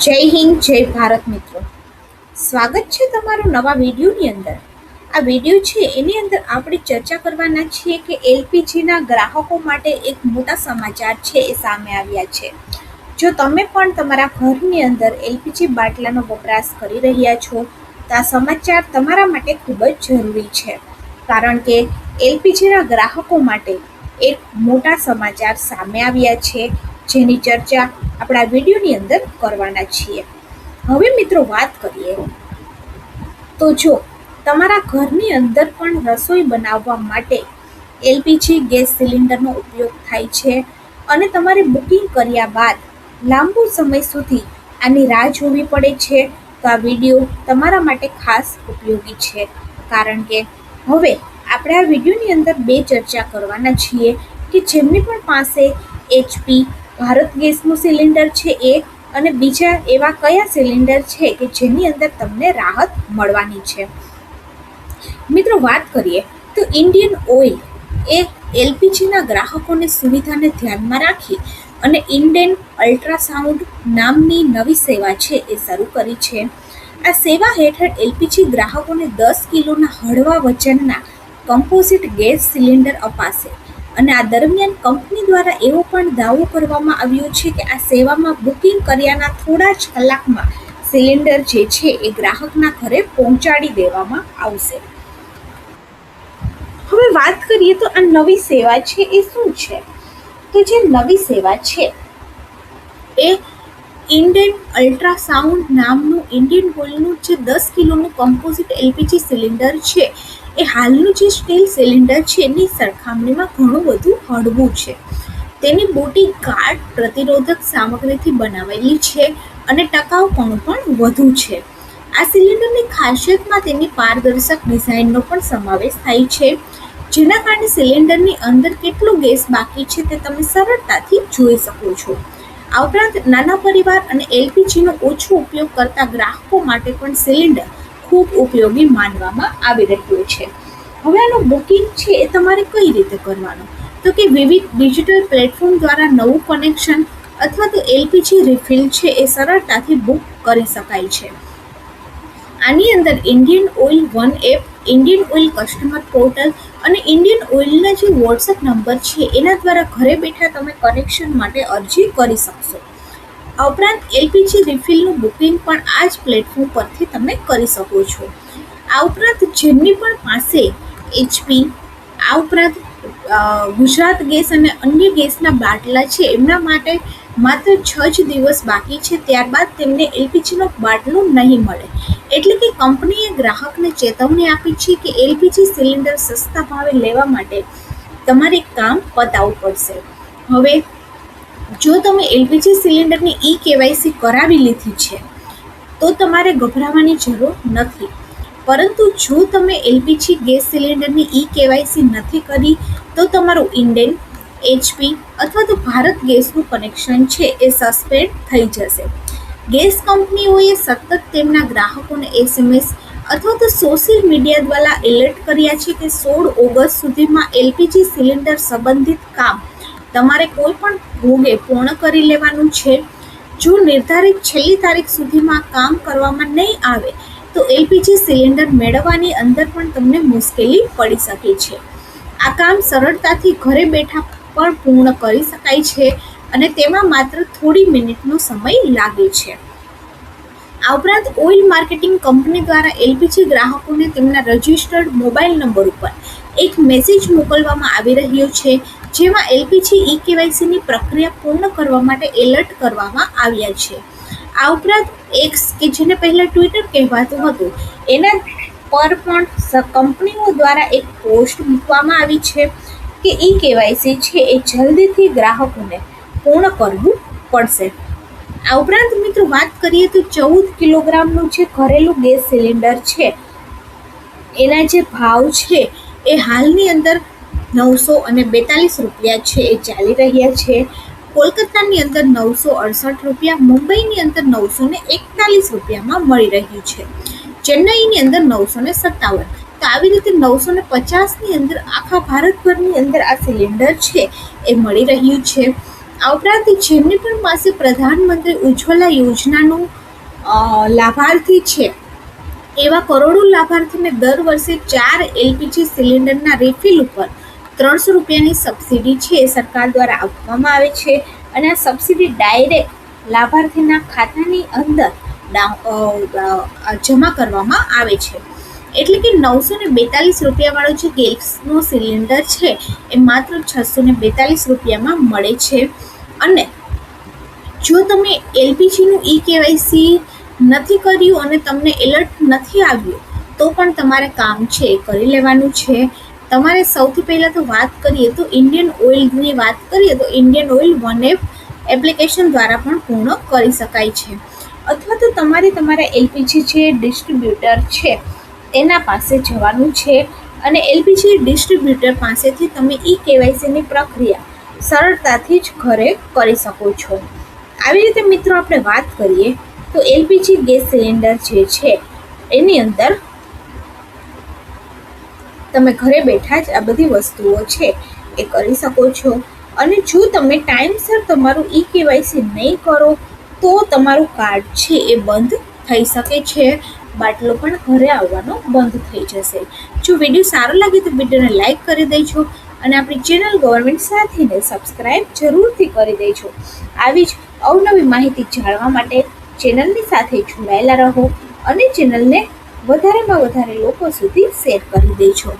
જય હિન્દ જય ભારત મિત્રો. સ્વાગત છે તમારું નવા વિડીયોની અંદર. આ વિડીયો છે એની અંદર આપણે ચર્ચા કરવાના છીએ કે એલપીજીના ગ્રાહકો માટે એક મોટા સમાચાર છે એ સામે આવ્યા છે. જો તમે પણ તમારા ઘરની અંદર એલપીજી બાટલાનો વપરાશ કરી રહ્યા છો તો આ સમાચાર તમારા માટે ખૂબ જ જરૂરી છે, કારણ કે એલપીજીના ગ્રાહકો માટે એક મોટા સમાચાર સામે આવ્યા છે, જેની ચર્ચા આપણા વિડીયોની અંદર કરવાના છીએ. હવે મિત્રો વાત કરીએ તો જો તમારા ઘરની અંદર પણ રસોઈ બનાવવા માટે એલપીજી ગેસ સિલિન્ડરનો ઉપયોગ થાય છે અને તમારે બુકિંગ કર્યા બાદ લાંબો સમય સુધી આની રાહ જોવી પડે છે, તો આ વિડીયો તમારા માટે ખાસ ઉપયોગી છે, કારણ કે હવે આપણે આ વિડીયોની અંદર બે ચર્ચા કરવાના છીએ કે જેમની પણ પાસે એચપી ભારત ગેસનું સિલિન્ડર છે એ અને બીજા એવા કયા સિલિન્ડર છે કે જેની અંદર તમને રાહત મળવાની છે. મિત્રો વાત કરીએ તો ઇન્ડિયન ઓઇલ એ એલપીજીના ગ્રાહકોની સુવિધાને ધ્યાનમાં રાખી અને ઇન્ડિયન અલ્ટ્રાસાઉન્ડ નામની નવી સેવા છે એ શરૂ કરી છે. આ સેવા હેઠળ એલપીજી ગ્રાહકોને 10 કિલોના હળવા વજનના કમ્પોઝિટ ગેસ સિલિન્ડર અપાશે અને આ દરમિયાન કંપની દ્વારા એવો પણ દાવો કરવામાં આવ્યો છે કે આ સેવામાં બુકિંગ કર્યાના થોડા જ કલાકમાં સિલિન્ડર જે છે એ ગ્રાહકના ઘરે પહોંચાડી દેવામાં આવશે. હવે વાત કરીએ તો આ નવી સેવા છે એ શું છે, તો જે નવી સેવા છે એ ઇન્ડિયન અલ્ટ્રાસાઉન્ડ નામનું ઇન્ડિયન ઓઇલનું જે 10 કિલોનું કમ્પોઝિટ એલપીજી સિલિન્ડર છે એ હાલનું જે સ્ટીલ સિલિન્ડર છે એની સરખામણીમાં ઘણું બધું હળવું છે. તેની બોડી ગાઢ પ્રતિરોધક સામગ્રીથી બનાવેલી છે અને ટકાઉપણું પણ વધુ છે. આ સિલિન્ડરની ખાસિયતમાં તેની પારદર્શક ડિઝાઇનનો પણ સમાવેશ થાય છે, જેના કારણે સિલિન્ડરની અંદર કેટલો ગેસ બાકી છે તે તમે સરળતાથી જોઈ શકો છો. આ ઉપરાંત નાના પરિવાર અને એલપીજીનો ઓછો ઉપયોગ કરતા ગ્રાહકો માટે પણ સિલિન્ડર ખૂબ ઉપયોગી માનવામાં આવી રહ્યું છે. હવે આનું બુકિંગ છે એ તમારે કઈ રીતે કરવાનું, તો કે વિવિધ ડિજિટલ પ્લેટફોર્મ દ્વારા નવું કનેક્શન અથવા તો એલપીજી રિફિલ છે એ સરળતાથી બુક કરી શકાય છે. આની અંદર Indian oil one app, Indian oil customer portal અને ઇન્ડિયન ઓઇલના જે વોટ્સએપ નંબર છે એના દ્વારા ઘરે બેઠા તમે કનેક્શન માટે અરજી કરી શકશો. આ ઉપરાંત એલપીજી રિફિલનું બુકિંગ પણ આ જ પ્લેટફોર્મ પરથી તમે કરી શકો છો. આ ઉપરાંત જેમની પણ પાસે એચપી, આ ઉપરાંત ગુજરાત ગેસ અને અન્ય ગેસના બાટલા છે એમના માટે માત્ર 6 જ દિવસ બાકી છે, ત્યારબાદ તેમને એલપીજીનો બાટલો નહીં મળે. એટલે કે કંપનીએ ગ્રાહકને ચેતવણી આપી છે કે એલપીજી સિલિન્ડર સસ્તા ભાવે લેવા માટે તમારે કામ પતાવવું પડશે. હવે જો તમે એલપીજી સિલિન્ડરની કેવાયસી કરાવી લીધી છે તો તમારે ગભરાવાની જરૂર નથી, પરંતુ જો તમે એલપીજી ગેસ સિલિન્ડરની કેવાયસી નથી કરી તો તમારું ઇન્ડિયન, એચપી અથવા તો ભારત ગેસનું કનેક્શન છે એ સસ્પેન્ડ થઈ જશે. ગેસ કંપનીઓએ સતત તેમના ગ્રાહકોને એસએમએસ અથવા તો સોશિયલ મીડિયા દ્વારા એલર્ટ કર્યા છે કે 16 ઓગસ્ટ સુધીમાં એલપીજી સિલિન્ડર સંબંધિત કામ તમારે કોઈ પણ ભોગે પૂર્ણ કરી લેવાનું છે. જો નિર્ધારિત છેલ્લી તારીખ સુધીમાં કામ કરવામાં નહીં આવે તો એલપીજી સિલિન્ડર મેળવવાની અંદર પણ તમને મુશ્કેલી પડી શકે છે. આ કામ સરળતાથી ઘરે બેઠા પણ પૂર્ણ કરી શકાય છે અને તેમાં માત્ર થોડી મિનિટનો સમય લાગે છે. આ ઉપરાંત ઓઇલ માર્કેટિંગ કંપની દ્વારા એલપીજી ગ્રાહકોને તેમના રજિસ્ટર્ડ મોબાઈલ નંબર ઉપર એક મેસેજ મોકલવામાં આવી રહ્યો છે, જેમાં એલપીજી કેવાયસીની પ્રક્રિયા પૂર્ણ કરવા માટે એલર્ટ કરવામાં આવ્યા છે. આ ઉપરાંત એક્સ કે જેને પહેલાં ટ્વિટર કહેવાતું હતું એના પર પણ કંપનીઓ દ્વારા એક પોસ્ટ મૂકવામાં આવી છે કે કેવાયસી છે એ જલ્દીથી ગ્રાહકોને પૂર્ણ કરવું પડશે. આ ઉપરાંત મિત્રો વાત કરીએ તો 14 કિલોગ્રામનું જે ઘરેલું ગેસ સિલિન્ડર છે એના જે ભાવ છે એ હાલની અંદર 942 રૂપિયા છે એ ચાલી રહ્યા છે. કોલકાતાની અંદર 968 રૂપિયા, મુંબઈની અંદર 941 રૂપિયામાં મળી રહ્યું છે, ચેન્નઈની અંદર 957. તો આવી રીતે 950ની અંદર આખા ભારતભરની અંદર આ સિલિન્ડર છે એ મળી રહ્યું છે. આ ઉપરાંત જેમની પણ પાસે પ્રધાનમંત્રી ઉજ્જવલા યોજનાનું લાભાર્થી છે એવા કરોડો લાભાર્થીને દર વર્ષે 4 એલપીજી સિલિન્ડરના રિફિલ ઉપર 300 રૂપિયાની સબસિડી છે એ સરકાર દ્વારા આપવામાં આવે છે અને આ સબસિડી ડાયરેક્ટ લાભાર્થીના ખાતાની અંદર જમા કરવામાં આવે છે. એટલે કે 942 રૂપિયાવાળો જે ગેસનો સિલિન્ડર છે એ માત્ર 642 રૂપિયામાં મળે છે. અને જો તમે એલપીજીનું કેવાયસી નથી કર્યું અને તમને એલર્ટ નથી આવ્યું તો પણ તમારે કામ છે એ કરી લેવાનું છે. તમારે સૌથી પહેલાં તો વાત કરીએ તો ઇન્ડિયન ઓઇલની વાત કરીએ તો ઇન્ડિયન ઓઇલ 1F એપ્લિકેશન દ્વારા પણ પૂર્ણ કરી શકાય છે. અથવા તો તમારે તમારા એલપીજી જે ડિસ્ટ્રીબ્યુટર છે એના પાસે જવાનું છે અને એલપીજી ડિસ્ટ્રીબ્યુટર પાસેથી તમે કેવાયસીની પ્રક્રિયા સરળતાથી જ ઘરે કરી શકો છો. આવી રીતે મિત્રો આપણે વાત કરીએ તો એલપીજી ગેસ સિલિન્ડર જે છે એની અંદર તમે ઘરે બેઠા જ આ બધી વસ્તુઓ છે એ કરી શકો છો. અને જો તમે ટાઈમસર તમારું કેવાયસી નહીં કરો તો તમારું કાર્ડ છે એ બંધ થઈ શકે છે. બાટલો પણ ઘરે આવવાનો બંધ થઈ જશે. જો વિડીયો સારો લાગે તો વિડીયોને લાઈક કરી દેજો અને આપણી ચેનલ ગવર્મેન્ટ સાથીને સબસ્ક્રાઈબ જરૂરથી કરી દેજો. આવી જ અવનવી માહિતી જાણવા માટે ચેનલની સાથે જોડાયેલા રહો અને ચેનલને વધારેમાં વધારે લોકો સુધી શેર કરી દેજો.